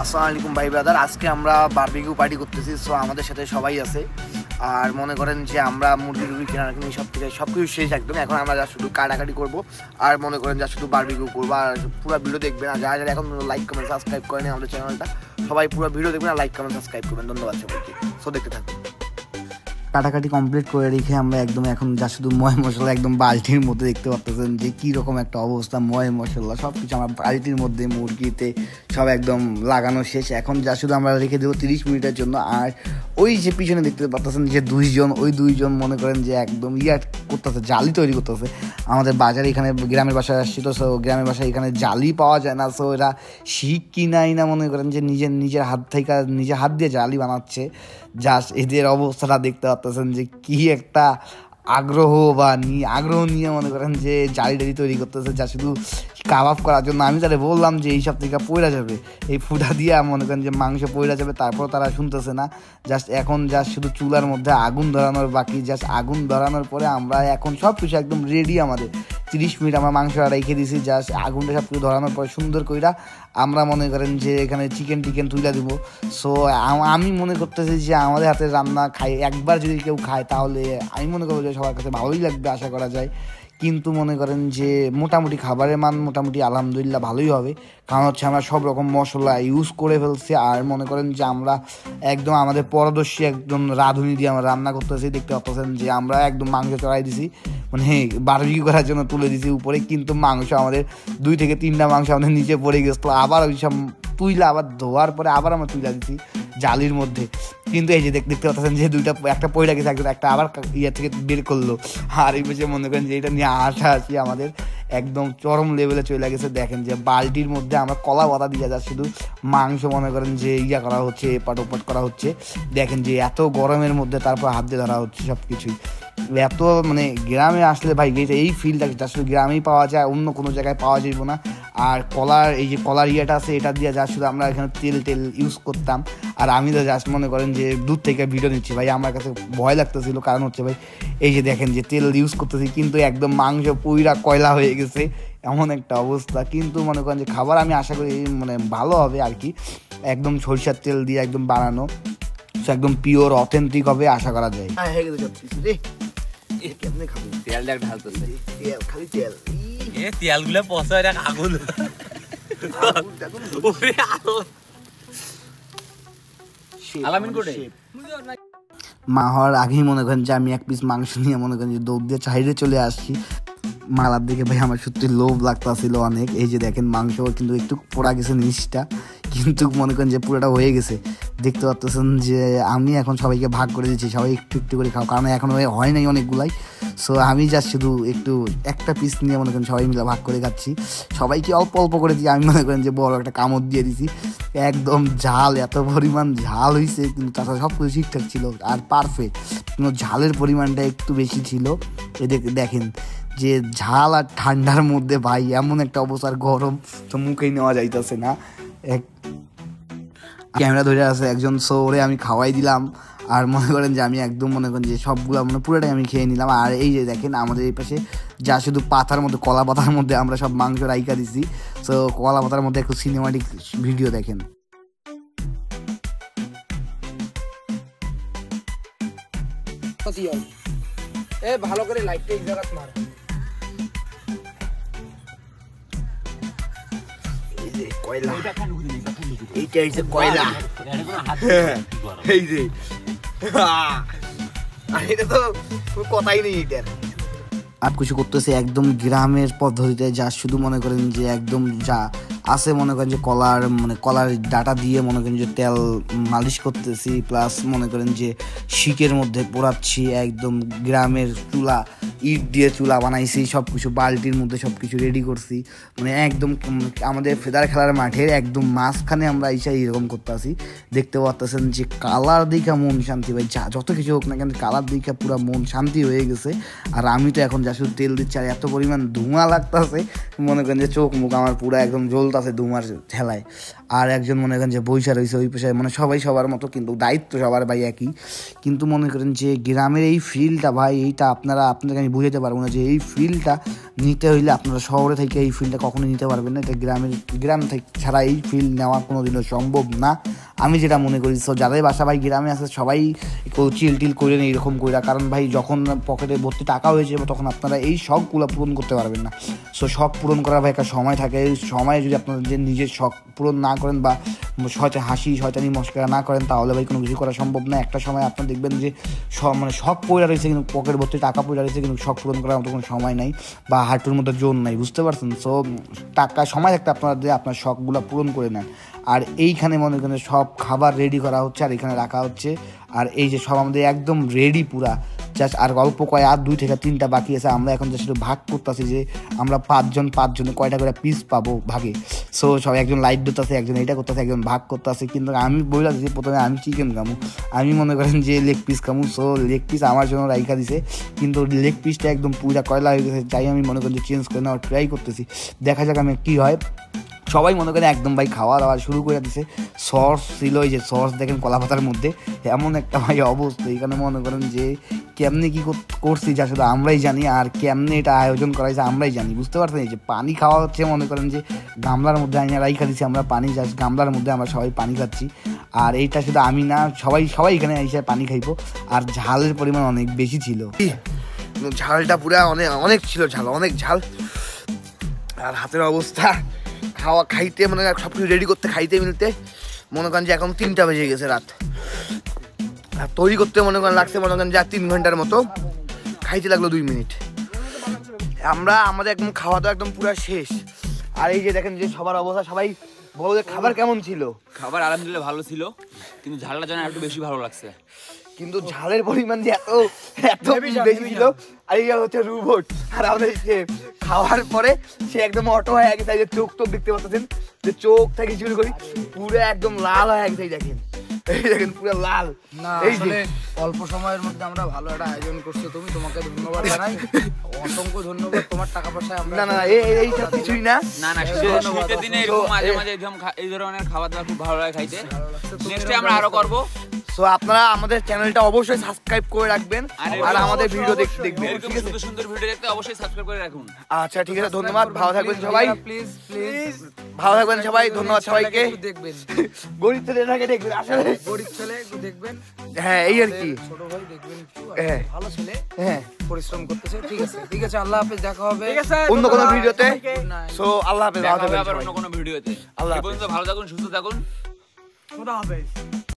আসসালামু আলাইকুম ভাই ব্রাদার। আজকে আমরা বারবিকিউ পার্টি করতেছি। সো আমাদের সাথে সবাই আছে। আর মনে করেন যে আমরা মুরগি টুরগি কেনাকানি সব কিছু শেষ একদম। এখন আমরা যা শুধু কাটাকাটি করবো আর মনে করেন যা শুধু বারবিকিউ করবো। আর পুরো ভিডিও দেখবেন। আর যারা যারা এখন লাইক কমেন্ট সাবস্ক্রাইব করেন আমাদের চ্যানেলটা, সবাই পুরো ভিডিও দেখবেন আর লাইক কমেন্ট সাবস্ক্রাইব করবেন। ধন্যবাদ সবাইকে। সো দেখতে থাকুন। কাটাকাটি কমপ্লিট করে রেখে আমরা একদম এখন যা শুধু ময় মশলা একদম বালতির মধ্যে দেখতে পাচ্ছেন যে কীরকম একটা অবস্থা। ময় মশলা সব কিছু আমার বালতির মধ্যে মুরগিতে সব একদম লাগানো শেষ। এখন যা শুধু আমরা রেখে দেবো 30 মিনিটের জন্য। আর ওই যে পিছনে দেখতে পাচ্ছেন যে দুইজন মনে করেন যে একদম করতেছে, জালি তৈরি করতেছে। আমাদের বাজারে এখানে গ্রামের বাসায় আসছি তো, সো গ্রামের বাসায় এখানে জালি পাওয়া যায় না। সো এরা শিখ কিনাই না মনে করেন যে নিজের হাত থেকে নিজের হাত দিয়ে জালি বানাচ্ছে। জাস্ট এদের অবস্থাটা দেখতে পাচ্ছেন যে কি একটা আগ্রহ নিয়ে মনে করেন যে জালি তৈরি করতেছে, যা শুধু কাবাব করার জন্য। আমি তাদের বললাম যে এইসব থেকে পয়রা যাবে, এই ফুটা দিয়ে মনে করেন যে মাংস পয়রা যাবে, তারপর তারা শুনতেছে না। এখন শুধু চুলার মধ্যে আগুন ধরানোর বাকি। আগুন ধরানোর পরে আমরা এখন সব কিছু একদম রেডি। আমাদের 30 মিনিট আমরা মাংসটা রেখে দিয়েছি। আগুনটা সব কিছু ধরানোর পরে সুন্দর কইরা আমরা মনে করেন যে এখানে চিকেন তুলে দিব। সো আমি মনে করতেছি যে আমাদের হাতে রান্না একবার যদি কেউ খায় তাহলে আমি মনে করবো যে সবার কাছে ভালোই লাগবে, আশা করা যায়। কিন্তু মনে করেন যে মোটামুটি খাবারের মান মোটামুটি আলহামদুলিল্লাহ ভালোই হবে, কারণ হচ্ছে আমরা সব রকম মশলা ইউজ করে ফেলছি। আর মনে করেন যে আমরা একদম আমাদের পারদর্শী একদম রাঁধুনি দিয়ে আমরা রান্না করতেছি। দেখতে পাচ্ছেন যে আমরা একদম মাংস চড়াই দিছি, মানে বারবিকিউ করার জন্য তুলে দিছি উপরে, কিন্তু মাংস আমাদের 2 থেকে 3টা মাংস আমাদের নিচে পড়ে গেছিলো। আবার ওই সব তুইলা আবার ধোয়ার পরে আবার আমরা তুইলা দিচ্ছি জালির মধ্যে। কিন্তু এই যে দেখতে পাচ্ছেন যে একটা পয়লা গেছে, একটা আবার থেকে বের করলো। আর এই বসে মনে করেন যে এটা নিয়ে হাসাহাসি আমাদের একদম চরম লেভেলে চলে গেছে। দেখেন যে বালতির মধ্যে আমরা কলা পাতা দিয়ে যা শুধু মাংস মনে করেন যে করা হচ্ছে, এপাট ওপাট করা হচ্ছে। দেখেন যে এত গরমের মধ্যে তারপর হাত দিয়ে ধরা হচ্ছে সব কিছুই। এত মানে গ্রামে আসলে ভাই এই ফিলটা আসলে গ্রামেই পাওয়া যায়, অন্য কোনো জায়গায় পাওয়া যাইব না। আর কলার ইয়েটা আছে, এটা দিয়ে যা শুধু আমরা এখানে তেল ইউজ করতাম। আর আমি তো জাস্ট মনে করেন যে দূর থেকে ভিডিও নিচ্ছি ভাই, আমার কাছে ভয় লাগতেছিল, কারণ হচ্ছে ভাই এই যে দেখেন যে তেল ইউজ করতেছি কিন্তু একদম মাংস পুইরা কয়লা হয়ে গেছে, এমন একটা অবস্থা। কিন্তু মনে করেন যে খাবার আমি আশা করি মানে ভালো হবে আর কি, একদম সরিষার তেল দিয়ে একদম বানানো, একদম পিওর অথেন্টিক হবে আশা করা যায়। মা হওয়ার আগেই মনে করেন যে আমি এক পিস মাংস নিয়ে মনে করেন যে দৌড় দিয়ে চাইরে চলে আসছি। মালার দিকে ভাই আমার সত্যি লোভ লাগতেছিল অনেক। এই যে দেখেন মাংস কিন্তু একটু পোড়া গেছে নিচটা, কিন্তু মনে করেন যে পুরোটা হয়ে গেছে। দেখতে পাচ্ছেন যে আমি এখন সবাইকে ভাগ করে দিচ্ছি, সবাই একটু করে খাও, কারণ এখন হয় নাই অনেকগুলাই। সো আমি যা শুধু একটা পিস নিয়ে মনে করেন সবাই মিলে ভাগ করে খাচ্ছি। সবাইকে অল্প অল্প করে দিয়ে আমি মনে করেন যে বড় একটা কামড় দিয়ে দিছি। একদম ঝাল, এত পরিমাণ ঝাল হয়েছে, কিন্তু তাছাড়া সব কিছু ঠিকঠাক ছিল আর পারফেক্ট, কিন্তু ঝালের পরিমাণটা একটু বেশি ছিল। দেখেন যে ঝাল আর ঠান্ডার মধ্যে ভাই এমন একটা অবস্থার গরম তো মুখেই নেওয়া যাইতেছে না। ক্যামেরা ধরে আছে একজন, সো ওরে আমি খাওয়াই দিলাম। আর মনে করেন যে আমি একদম মনে করেন যে সবগুলো মানে পুরোটাই আমি খেয়ে নিলাম। আর এই যে দেখেন আমাদের এই পাশে যা শুধু পাতার মধ্যে কলা পাতার মধ্যে আমরা সব মাংস রাইকা দিছি। সো কলা পাতার মধ্যে একটু সিনেমাটিক ভিডিও দেখেন। ভালো করে লাইটটা এই জায়গা মার। কয়লা, এইটা হচ্ছে কয়লা। এই যে এটা তো কথাই নেই এটার। আর কিছু করতেছে একদম গ্রামের পদ্ধতিতে, যা শুধু মনে করেন যে একদম যা আছে মনে করেন যে কলার ডাটা দিয়ে মনে করেন যে তেল মালিশ করতেছি, প্লাস মনে করেন যে শিকের মধ্যে পোড়াচ্ছি। একদম গ্রামের চুলা, ইট দিয়ে চুলা বানাইছি, সব কিছু বালতির মধ্যে সব কিছু রেডি করছি। মানে একদম আমাদের ফেদার খেলার মাঠের একদম মাঝখানে আমরা এরকম করতেছি। দেখতে পাচ্ছেন যে কালার দেখা মন শান্তি ভাই, যত কিছু হোক না কেন কালার দেখা পুরো মন শান্তি হয়ে গেছে। আর আমি তো এখন যা শুধু তেল দিচ্ছি, আর এত পরিমাণ ধোঁয়া লাগতেছে মনে করেন যে চোখ মুখ আমার পুরো একদম জ্বলতেছে ধোঁয়ার ঠেলায়। আর একজন মনে করেন যে বৈশা রয়েছে ওই পেশায়, মানে সবাই সবার মতো, কিন্তু দায়িত্ব সবার ভাই একই। কিন্তু মনে করেন যে গ্রামের এই ফিলটা ভাই, এইটা আপনাকে আমি বুঝাতে পারবো না যে এই ফিলটা নিতে হইলে আপনারা শহরে থেকে এই ফিলটা কখনোই নিতে পারবেন না। এটা গ্রাম থেকে ছাড়া এই ফিল নেওয়া কোনোদিনও সম্ভব না, আমি যেটা মনে করি। সো যাদের বাসা ভাই গ্রামে আছে সবাই চিল টিল করে নেই এরকম করে, কারণ ভাই যখন পকেটে ভর্তি টাকা হয়েছে তখন আপনারা এই শখগুলো পূরণ করতে পারবেন না। সো শখ পূরণ করার ভাই একটা সময় থাকে, এই সময়ে যদি আপনারা যে নিজের শখ পূরণ না করেন বা শয়তানি মস্করা না করেন তাহলে ভাই কোনো কিছু করা সম্ভব না। একটা সময় আপনারা দেখবেন যে মানে শখ পড়ে রয়েছে কিন্তু পকেট ভর্তি টাকা পড়ে রয়েছে কিন্তু শখ পূরণ করার মতো কোনো সময় নাই বা হাঁটুর মধ্যে জোর নাই, বুঝতে পারছেন? সো টাকা সময় থাকতে আপনারা যে আপনার শখগুলো পূরণ করে নেন। আর এইখানে মনে করেন সব খাবার রেডি করা হচ্ছে আর এখানে রাখা হচ্ছে, আর এই যে সব আমাদের একদম রেডি পুরা, জাস্ট আর অল্প আর 2 থেকে 3টা বাকি আছে। আমরা এখন জাস্ট ভাগ করতেছি যে আমরা পাঁচজনে কয়টা করে পিস পাবো ভাগে। সো সব একজন লাইট দিতেছে, একজন এইটা করতেছে, একজন ভাগ করতেছে। কিন্তু আমি বললাম যে প্রথমে আমি চিকেন খামু, আমি মনে করেন যে লেগ পিস খামু। সো লেগ পিস আমার জন্য রাইখা দিছে, কিন্তু লেগ পিসটা একদম পুরা কয়লা হয়ে গেছে, তাই আমি মনে করেন যে চেঞ্জ করে নেওয়ার ট্রাই করতেছি, দেখা যাক আমি কী হয়। সবাই মনে করেন একদম ভাই খাওয়া দাওয়া শুরু করে দিছে। সস ছিল, এই যে সস দেখেন কলা পাতার মধ্যে, এমন একটা ভাই অবস্থা। এখানে মনে করেন যে কেমনে কী করছি যা শুধু আমরাই জানি, আর কেমনে এটা আয়োজন করা হয়েছে আমরাই জানি, বুঝতে পারছেন? এই যে পানি খাওয়া হচ্ছে মনে করেন যে গামলার মধ্যে আমি রাইখা দিচ্ছি আমরা পানি, জাস্ট গামলার মধ্যে আমরা সবাই পানি খাচ্ছি। আর এইটা শুধু আমি না, সবাই এখানে এসে পানি খাইবো। আর ঝালের পরিমাণ অনেক বেশি ছিল, ঝালটা পুরা অনেক ছিল, অনেক ঝাল। আর হাতের অবস্থা খাইতে মনে করেন সব কিছু রেডি করতে খাইতে মিলতে মনে করেন যে এখন 3টা বেজে গেছে রাত। আর তৈরি করতে মনে করেন লাগছে মনে করেন যা 3 ঘন্টার মতো, খাইতে লাগলো 2 মিনিট। আমাদের একদম খাওয়া দাওয়া একদম পুরো শেষ। আর এই যে দেখেন যে সবার অবস্থা, সবাই বলো যে খাবার কেমন ছিল? খাবার আলহামদুলিল্লাহ ভালো ছিল, কিন্তু ঝালটা যেন একটু বেশি ভালো লাগছে। কিন্তু ঝালের পরিমাণ যে এত বেশি ছিল। আর এই হচ্ছে রোবট, আর আমাদের খাওয়ার পরে সে একদম অটো হয়ে গেছে, যে চোখ দেখতে পাচ্ছেন যে চোখ থেকে শুরু করি পুরো একদম লাল হয়ে গেছে। দেখেন পুরো লাল। এই যে অল্প সময়ের মধ্যে আমরা ভালো একটা আয়োজন করছি, তোমাকে ধন্যবাদ জানাই, অসংখ্য ধন্যবাদ। তোমার টাকা পয়সা আমরা না এই সব কিছুই না, শীতের দিনে এরকম মাঝে মাঝে এই ধরনের খাবার দাবার খুব ভালো লাগে খাইতে। নেক্সট টাইম আমরা আরো করবো। সো আপনারা আমাদের চ্যানেলটা অবশ্যই সাবস্ক্রাইব করে রাখবেন আর আমাদের ভিডিও দেখবেন। ঠিক আছে, সুন্দর ভিডিও দেখতে অবশ্যই সাবস্ক্রাইব করে রাখুন। আচ্ছা ঠিক আছে, ধন্যবাদ, ভালো থাকবেন সবাই, প্লিজ ভালো থাকবেন সবাই, ধন্যবাদ সবাইকে। দেখবেন গরিব ছেলেটাকে দেখবেন, আসলে গরিব ছেলে দেখবেন, হ্যাঁ এই আর কি, ছোট ভাই দেখবেন, হ্যাঁ ভালো ছেলে, হ্যাঁ পরিশ্রম করতেছে। ঠিক আছে, আল্লাহ হাফেজ, দেখা হবে অন্য কোনো ভিডিওতে। সো আল্লাহ হাফেজ, আবার অন্য কোনো ভিডিওতে। আল্লাহ হাফেজ, ভালো থাকুন, সুস্থ থাকুন, খোদা হাফেজ।